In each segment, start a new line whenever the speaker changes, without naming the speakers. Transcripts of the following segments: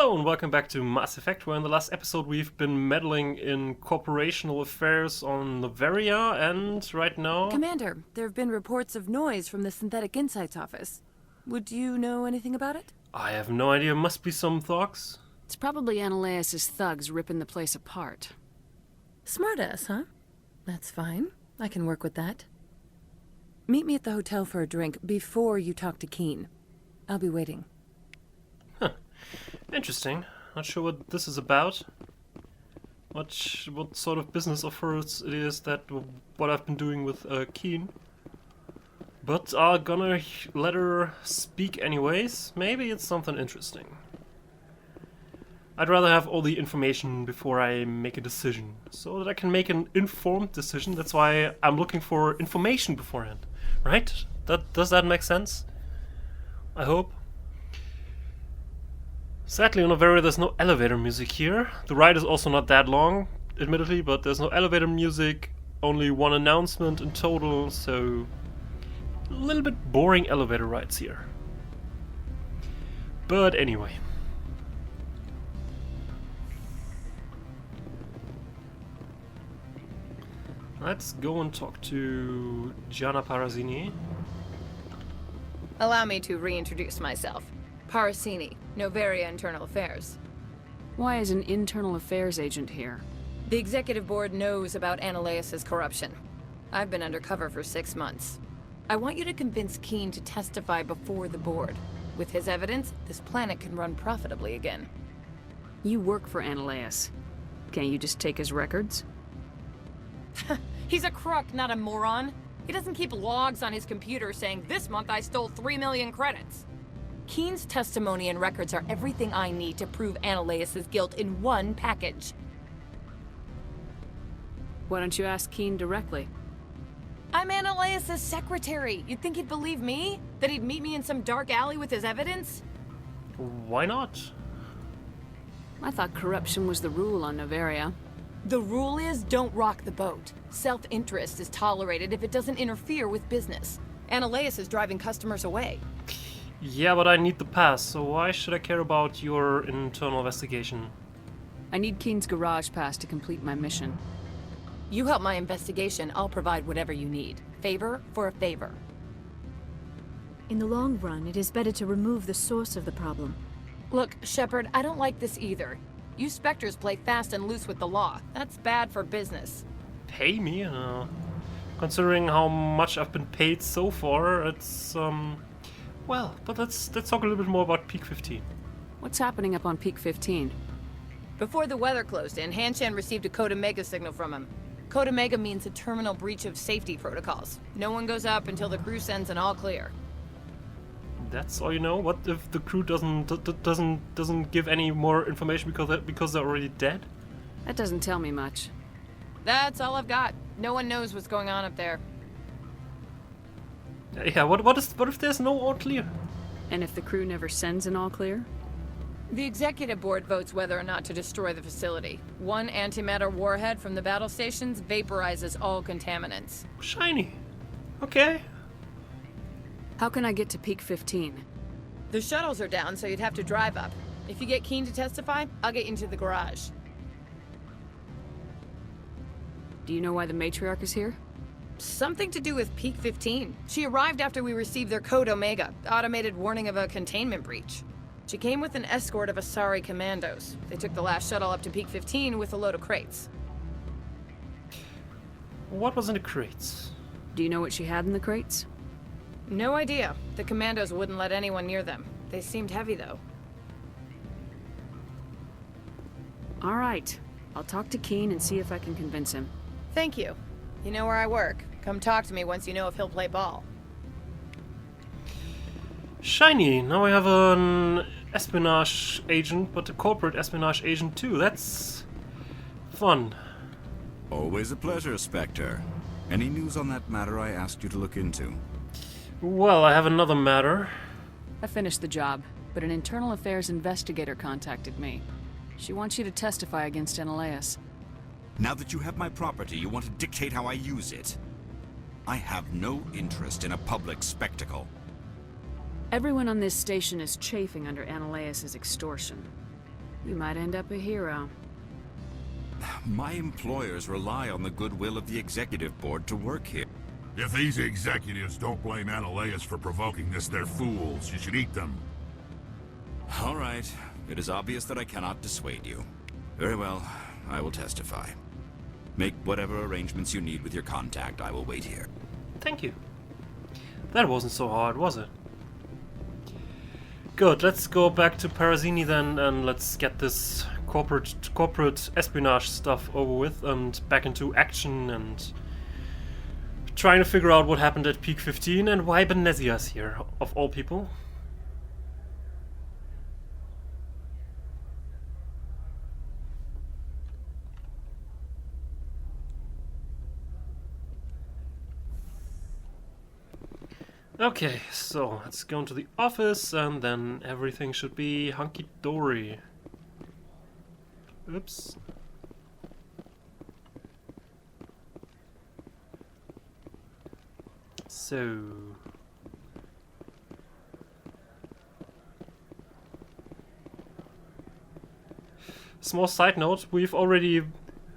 Hello and welcome back to Mass Effect, where in the last episode we've been meddling in corporational affairs on Noveria, and right now...
Commander, there have been reports of noise from the Synthetic Insights office. Would you know anything about it?
I have no idea, must be some thugs.
It's probably Analeus' thugs ripping the place apart.
Smartass, huh? That's fine. I can work with that. Meet me at the hotel for a drink before you talk to Keen. I'll be waiting.
Huh. Interesting. Not sure what this is about. What sort of business affairs it is that what I've been doing with Keen. But I'm gonna let her speak anyways. Maybe it's something interesting. I'd rather have all the information before I make a decision, so that I can make an informed decision. That's why I'm looking for information beforehand, right? Does that make sense? I hope. Sadly, on Noveria, there's no elevator music here. The ride is also not that long, admittedly, but there's no elevator music, only one announcement in total, so a little bit boring elevator rides here. But anyway. Let's go and talk to Gianna Parazzini.
Allow me to reintroduce myself. Parazzini, Noveria Internal Affairs.
Why is an internal affairs agent here?
The executive board knows about Analeus' corruption. I've been undercover for 6 months. I want you to convince Keen to testify before the board. With his evidence, this planet can run profitably again.
You work for Analeus. Can't you just take his records?
He's a crook, not a moron. He doesn't keep logs on his computer saying, "This month I stole 3 million credits." Keen's testimony and records are everything I need to prove Analeus' guilt in one package.
Why don't you ask Keen directly?
I'm Analeus' secretary. You'd think he'd believe me? That he'd meet me in some dark alley with his evidence?
Why not?
I thought corruption was the rule on Noveria.
The rule is, don't rock the boat. Self-interest is tolerated if it doesn't interfere with business. Analeus is driving customers away.
Yeah, but I need the pass, so why should I care about your internal investigation?
I need Keen's garage pass to complete my mission.
You help my investigation, I'll provide whatever you need. Favor for a favor.
In the long run, it is better to remove the source of the problem.
Look, Shepard, I don't like this either. You Spectres play fast and loose with the law. That's bad for business.
Pay me? Considering how much I've been paid so far, it's, well, but let's talk a little bit more about Peak 15.
What's happening up on Peak 15?
Before the weather closed in, Hanshan received a Code Omega signal from him. Code Omega means a terminal breach of safety protocols. No one goes up until the crew sends an all clear.
That's all you know? What if the crew doesn't give any more information because they're already dead?
That doesn't tell me much.
That's all I've got. No one knows what's going on up there.
Yeah, what if there's no all clear?
And if the crew never sends an all clear?
The executive board votes whether or not to destroy the facility. One antimatter warhead from the battle stations vaporizes all contaminants.
Shiny. Okay.
How can I get to Peak 15?
The shuttles are down, so you'd have to drive up. If you get Keen to testify, I'll get you into the garage.
Do you know why the matriarch is here?
Something to do with Peak 15. She arrived after we received their Code Omega, automated warning of a containment breach. She came with an escort of Asari commandos. They took the last shuttle up to Peak 15 with a load of crates.
What was in the crates?
Do you know what she had in the crates?
No idea. The commandos wouldn't let anyone near them. They seemed heavy, though.
All right. I'll talk to Keen and see if I can convince him.
Thank you. You know where I work. Come talk to me once you know if he'll play ball.
Shiny. Now we have an espionage agent, but a corporate espionage agent too. That's fun.
Always a pleasure, Spectre. Any news on that matter I asked you to look into?
Well, I have another matter.
I finished the job, but an internal affairs investigator contacted me. She wants you to testify against Analeus.
Now that you have my property, you want to dictate how I use it. I have no interest in a public spectacle.
Everyone on this station is chafing under Analeus' extortion. You might end up a hero.
My employers rely on the goodwill of the executive board to work here.
If these executives don't blame Ananias for provoking this, they're fools. You should eat them.
All right. It is obvious that I cannot dissuade you. Very well. I will testify. Make whatever arrangements you need with your contact. I will wait here.
Thank you. That wasn't so hard, was it? Good, let's go back to Parazzini then, and let's get this corporate espionage stuff over with and back into action and trying to figure out what happened at Peak 15 and why Benezia's here, of all people. Okay, so let's go into the office and then everything should be hunky-dory. Oops. So... Small side note, we've already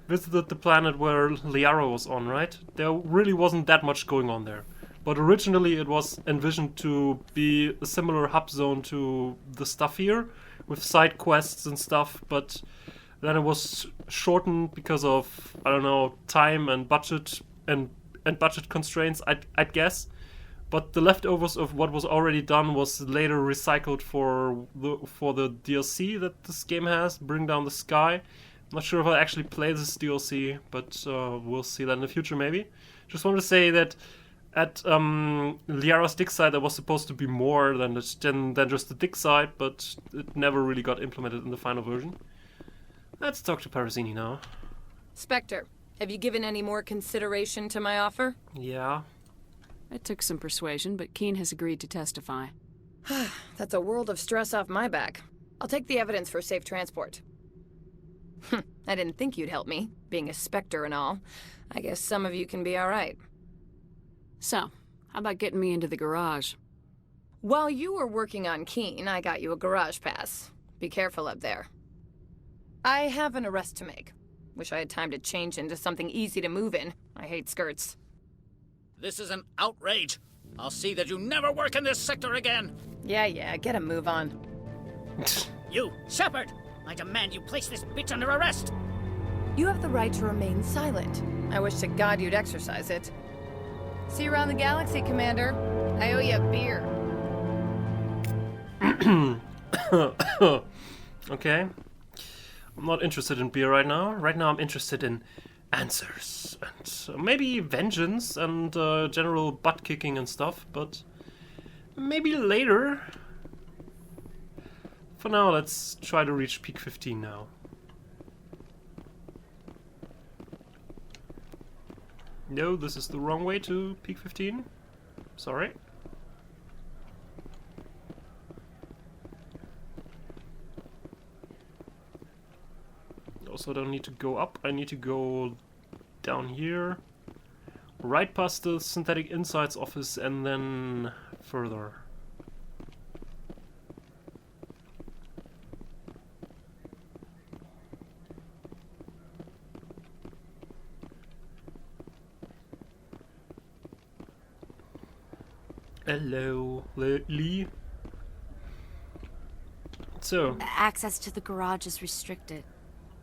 visited the planet where Liara was on, right? There really wasn't that much going on there. But originally it was envisioned to be a similar hub zone to the stuff here, with side quests and stuff, but then it was shortened because of, I don't know, time and budget and budget constraints, I'd guess. But the leftovers of what was already done was later recycled for the DLC that this game has, Bring Down the Sky. I'm not sure if I'll actually play this DLC, but we'll see that in the future maybe. Just wanted to say that at Liara's dig site there was supposed to be more than just the dig site, but it never really got implemented in the final version. Let's talk to Parazzini now.
Spectre, have you given any more consideration to my offer?
Yeah.
It took some persuasion, but Keen has agreed to testify.
That's a world of stress off my back. I'll take the evidence for safe transport. I didn't think you'd help me, being a Spectre and all. I guess some of you can be alright.
So, how about getting me into the garage?
While you were working on Keen, I got you a garage pass. Be careful up there. I have an arrest to make. Wish I had time to change into something easy to move in. I hate skirts.
This is an outrage. I'll see that you never work in this sector again.
Yeah, get a move on.
You, Shepard! I demand you place this bitch under arrest!
You have the right to remain silent. I wish to God you'd exercise it. See you around the galaxy, Commander. I owe you a beer.
Okay. I'm not interested in beer right now. Right now I'm interested in answers and maybe vengeance and general butt kicking and stuff, but maybe later. For now, let's try to reach Peak 15 now. No, this is the wrong way to Peak 15. Sorry. Also don't need to go up, I need to go down here, right past the Synthetic Insights office and then further. Hello, Lee. So,
access to the garage is restricted.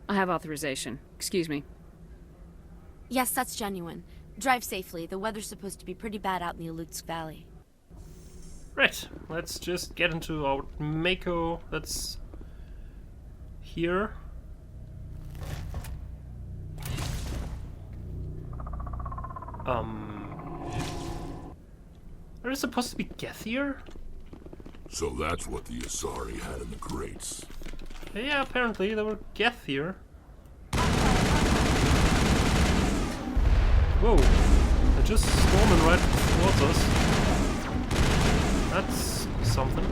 I have authorization. Excuse me.
Yes, that's genuine. Drive safely. The weather's supposed to be pretty bad out in the Alutsk Valley.
right, let's just get into our Mako that's here. Are there supposed to be Geth here?
So that's what the Asari had in the crates.
Yeah, apparently there were Geth here. Whoa, they're just storming right towards us. That's something.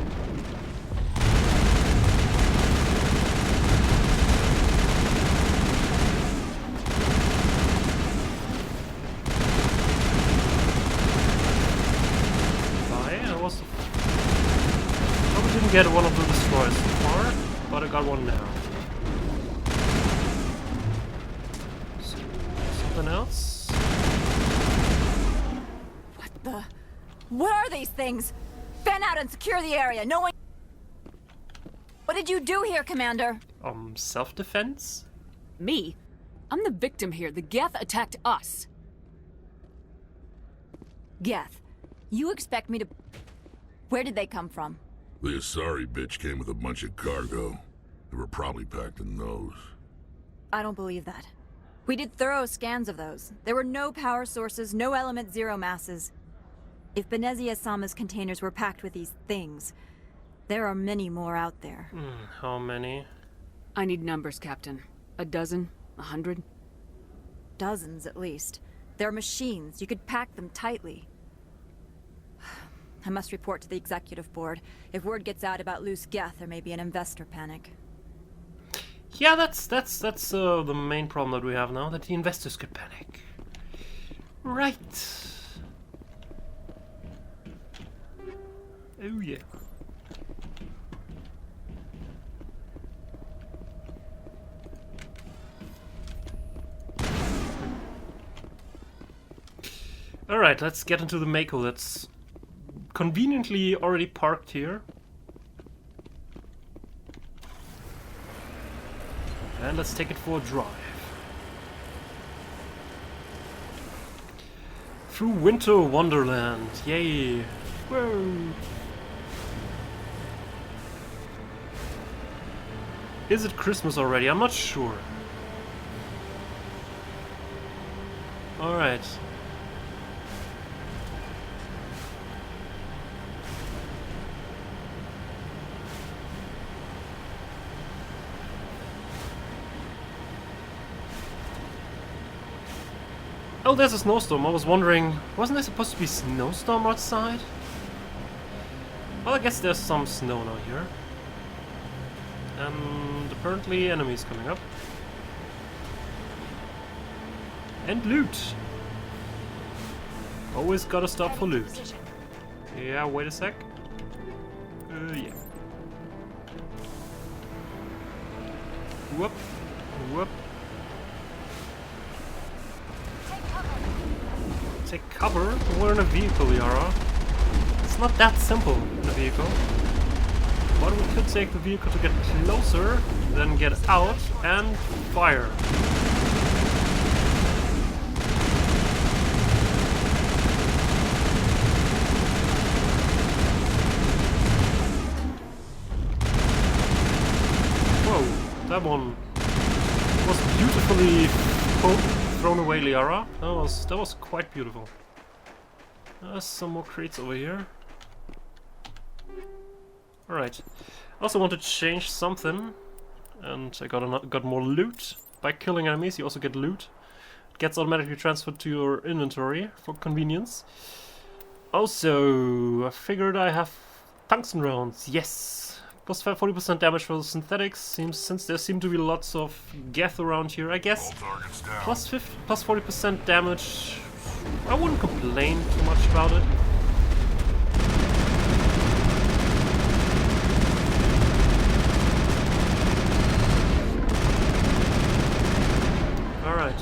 Probably didn't get one of the destroyers so far, but I got one now. something else.
What are these things? Fan out and secure the area. No one. What did you do here, Commander?
Self-defense?
Me? I'm the victim here. The Geth attacked us.
Geth, you expect me to... Where did they come from?
The Asari bitch came with a bunch of cargo. They were probably packed in those.
I don't believe that. We did thorough scans of those. There were no power sources, no element zero masses. If Benezia Sama's containers were packed with these things, there are many more out there.
How many?
I need numbers, Captain. A dozen? 100?
Dozens, at least. They're machines. You could pack them tightly. I must report to the executive board. If word gets out about loose Geth, there may be an investor panic.
Yeah, that's the main problem that we have now, that the investors could panic. Right. Oh yeah. Alright, let's get into the Mako that's conveniently already parked here. And let's take it for a drive. Through Winter Wonderland. Yay. Whoa. Is it Christmas already? I'm not sure. Alright. Oh, there's a snowstorm. I was wondering, wasn't there supposed to be snowstorm outside? Well, I guess there's some snow now here. And apparently enemies coming up. And loot! Always gotta stop for loot. Yeah, wait a sec. Yeah. Whoop. Whoop. Take cover? We're in a vehicle, Yara. It's not that simple in a vehicle. But we could take the vehicle to get closer, then get out and fire. Whoa, that one was beautifully thrown away, Liara. That was quite beautiful. There's some more crates over here. Alright. I also want to change something, and I got more loot. By killing enemies, you also get loot. It gets automatically transferred to your inventory for convenience. Also, I figured I have tungsten rounds. Yes. Plus 40% damage for the synthetics. Since there seem to be lots of Geth around here, I guess. Plus 40% damage. I wouldn't complain too much about it. Alright.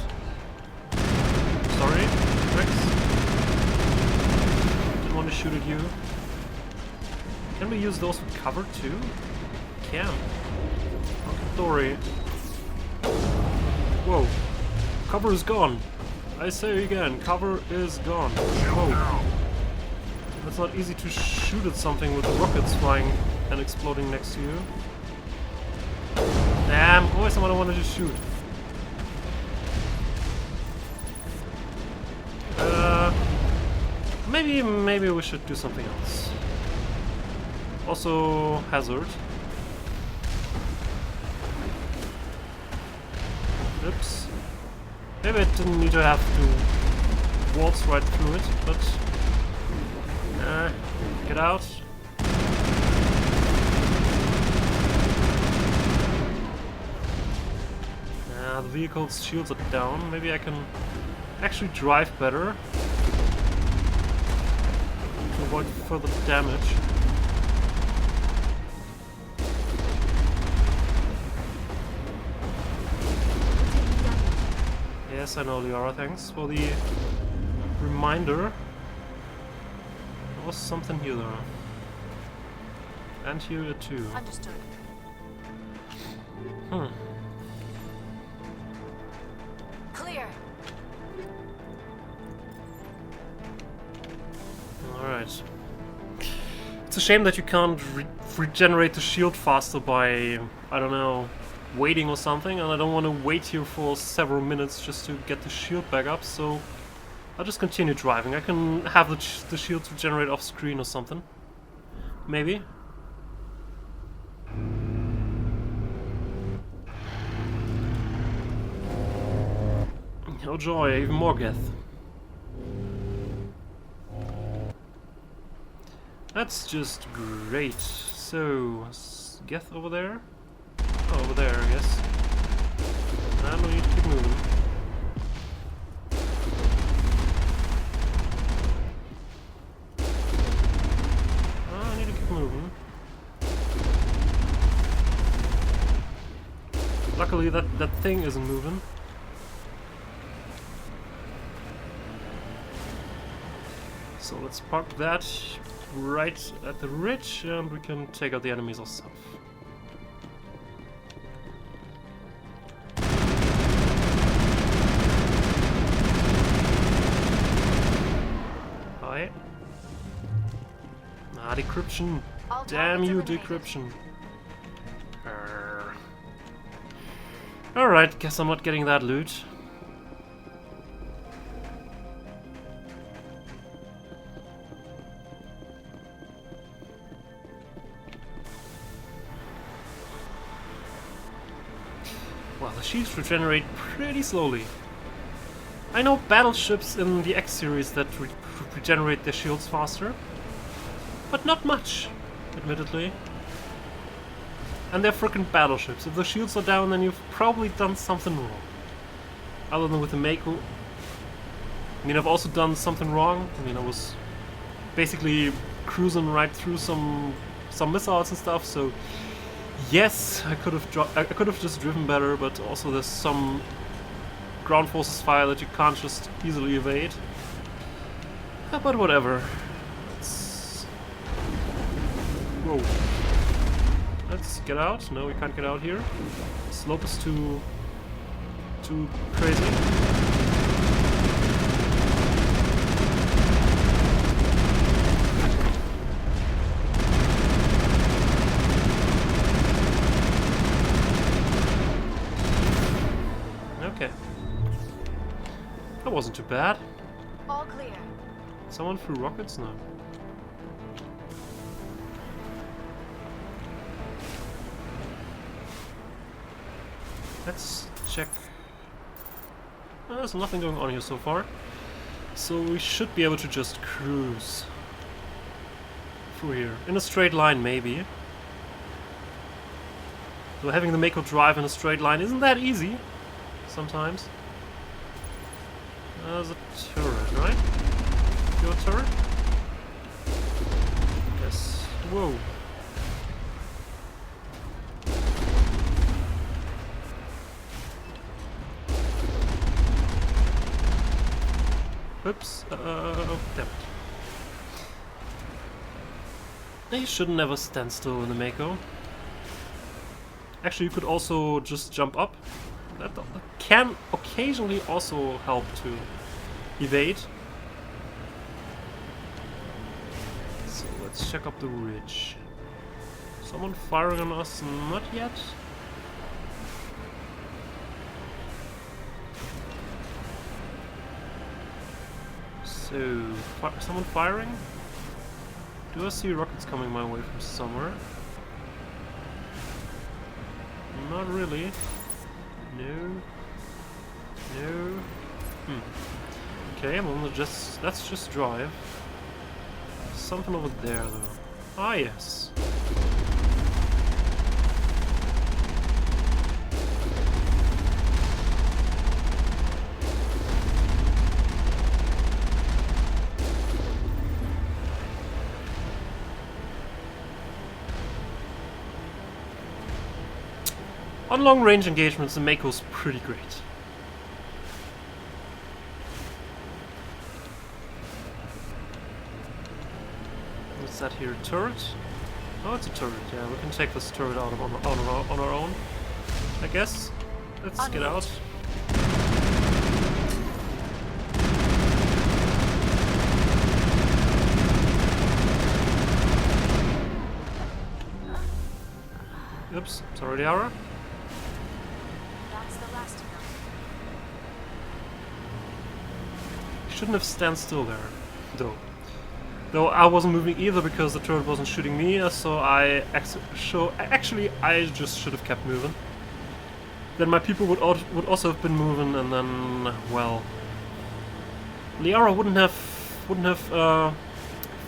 Sorry, Rex. Didn't want to shoot at you. Can we use those for cover too? Can. Dory. Whoa. Cover is gone. I say again, cover is gone. Whoa. It's not easy to shoot at something with rockets flying and exploding next to you. Damn, always someone I wanted to shoot. Maybe we should do something else. Also, hazard. Oops. Maybe I didn't need to have to waltz right through it, but... get out. The vehicle's shields are down. Maybe I can actually drive better to avoid further damage. Yes, I know, Liara. Thanks for the reminder. There was something here, though. And here, too.
Understood. Clear.
Alright. It's a shame that you can't regenerate the shield faster by, I don't know, waiting or something, and I don't want to wait here for several minutes just to get the shield back up, so I'll just continue driving. I can have the shield regenerate off screen or something. Maybe. Oh joy, even more Geth. That's just great. So, Geth over there? Oh, over there, I guess. And we need to keep moving. I need to keep moving. Luckily, that thing isn't moving. So let's park that right at the ridge, and we can take out the enemies ourselves. Hi. Ah, decryption. Damn you, decryption. Alright, guess I'm not getting that loot. Well, the shields regenerate pretty slowly. I know battleships in the X series that regenerate their shields faster, but not much, admittedly. And they're frickin' battleships. If the shields are down, then you've probably done something wrong. Other than with the Mako. I mean, I've also done something wrong. I mean, I was basically cruising right through some missiles and stuff, so yes, I could have just driven better, but also there's some ground forces fire that you can't just easily evade. But whatever. Whoa. Let's get out. No, we can't get out here. The slope is too crazy. Okay. That wasn't too bad.
All clear.
Someone threw rockets? No. Let's check. There's nothing going on here so far. So we should be able to just cruise through here. In a straight line, maybe. So having the Mako drive in a straight line isn't that easy. Sometimes. There's a turret, right? Your turret? Yes. Whoa. Oops. Oh, damn it. You should never stand still in the Mako. Actually, you could also just jump up. That can occasionally also help to evade. So let's check up the ridge. Someone firing on us? Not yet. So, someone firing? Do I see rockets coming my way from somewhere? Not really. No. No. Okay, well, let's just drive. Something over there, though. Ah, yes. On long-range engagements, the Mako's pretty great. that here? Turret? Oh, it's a turret. Yeah, we can take this turret out on our own, I guess. Let's get out. Oops, sorry, Liara.
That's the last of them.
Shouldn't have stand still there, though. Though I wasn't moving either because the turret wasn't shooting me, so actually I just should have kept moving. Then my people would also have been moving, and then, well, Liara wouldn't have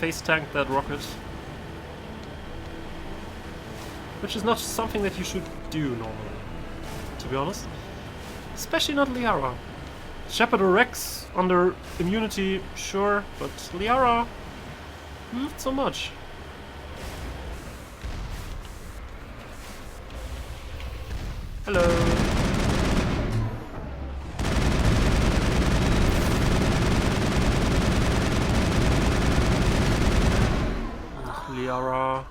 face tanked that rocket, which is not something that you should do normally, to be honest. Especially not Liara. Shepard or Rex under immunity, sure, but Liara, not so much. Hello. Liara.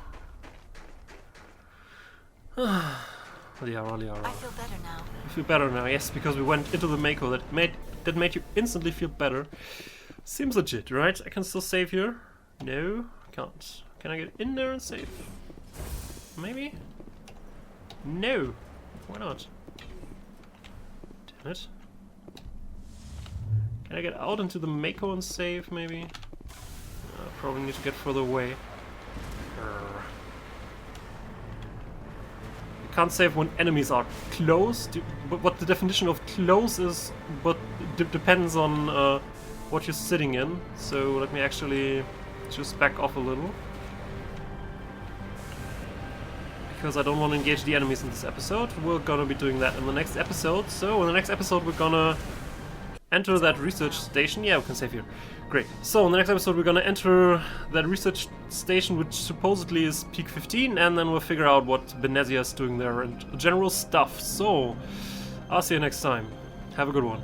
Liara.
I feel better now.
You feel better now, yes, because we went into the Mako that made you instantly feel better. Seems legit, right? I can still save here. No, can't. Can I get in there and save? Maybe? No. Why not? Damn it. Can I get out into the Mako and save, maybe? Probably need to get further away. Can't save when enemies are close. But what the definition of close is, but depends on what you're sitting in. So let me actually just back off a little, because I don't want to engage the enemies in this episode. We're gonna be doing that in the next episode. So in the next episode we're gonna enter that research station. Yeah, we can save here. Great. So in the next episode we're gonna enter that research station, which supposedly is peak 15, and then we'll figure out what Benezia is doing there and general stuff. So I'll see you next time. Have a good one.